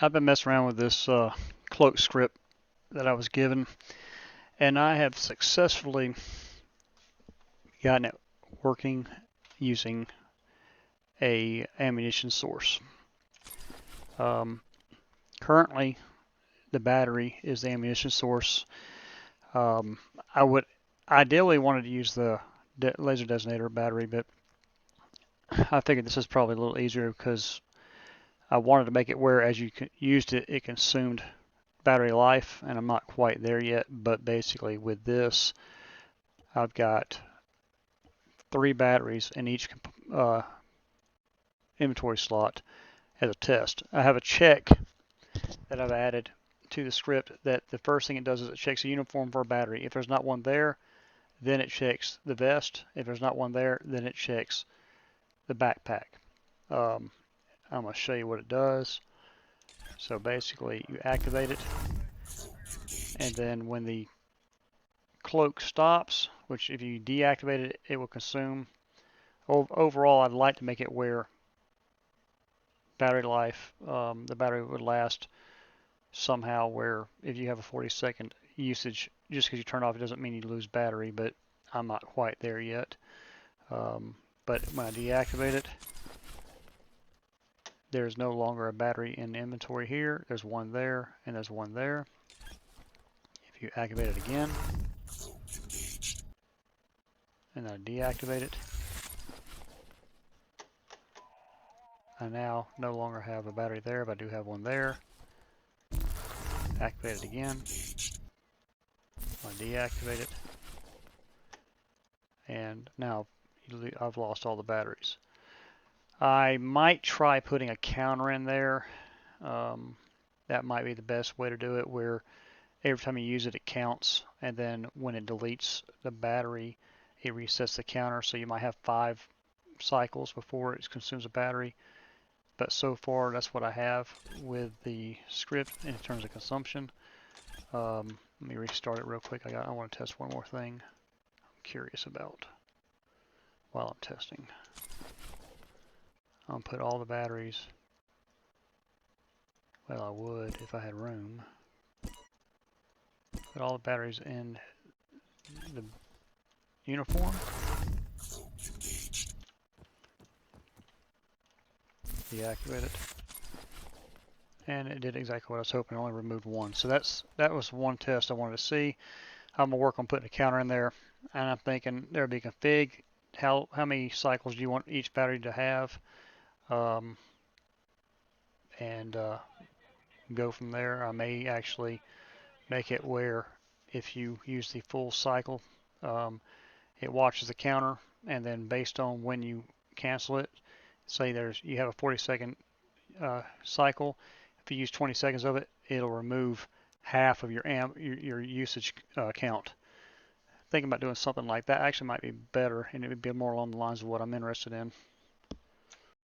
I've been messing around with this cloak script that I was given, and I have successfully gotten it working using a ammunition source. Um, Currently, the battery is the ammunition source. I would ideally wanted to use the laser designator battery, but I figured this is probably a little easier because I wanted to make it where as you used it, it consumed battery life, and I'm not quite there yet. But basically, with this, I've got 3 batteries in each uh, inventory slot as a test. I have a check that I've added to the script that the first thing it does is it checks a uniform for a battery. If there's not one there, then it checks the vest. If there's not one there, then it checks the backpack. Um, I'm going to show you what it does. So basically, you activate it, and then when the cloak stops, which if you deactivate it, it will consume. Overall, I'd like to make it where battery life, the battery would last somehow where if you have a 40-second usage, just because you turn it off, it doesn't mean you lose battery, but I'm not quite there yet. But when I deactivate it, there's no longer a battery in the inventory here. There's one there, and there's one there. If you activate it again, and I deactivate it, I now no longer have a battery there, but I do have one there. Activate it again. I deactivate it, and now I've lost all the batteries. I might try putting a counter in there. That might be the best way to do it, where every time you use it, it counts, and then when it deletes the battery, it resets the counter. So you might have 5 cycles before it consumes a battery. But so far, that's what I have with the script in terms of consumption. Let me restart it real quick. I want to test one more thing I'm curious about while I'm testing. I'll put all the batteries. Well, I would if I had room. Put all the batteries in the uniform. Deactivate it. And it did exactly what I was hoping. I only removed one. So that was one test I wanted to see. I'm gonna work on putting a counter in there, and I'm thinking there'll be config. How many cycles do you want each battery to have? Um, and go from there. I may actually make it where if you use the full cycle, it watches the counter, and then based on when you cancel it, say you have a 40-second cycle. If you use 20 seconds of it, it'll remove half of your usage count. Thinking about doing something like that actually might be better, and it would be more along the lines of what I'm interested in.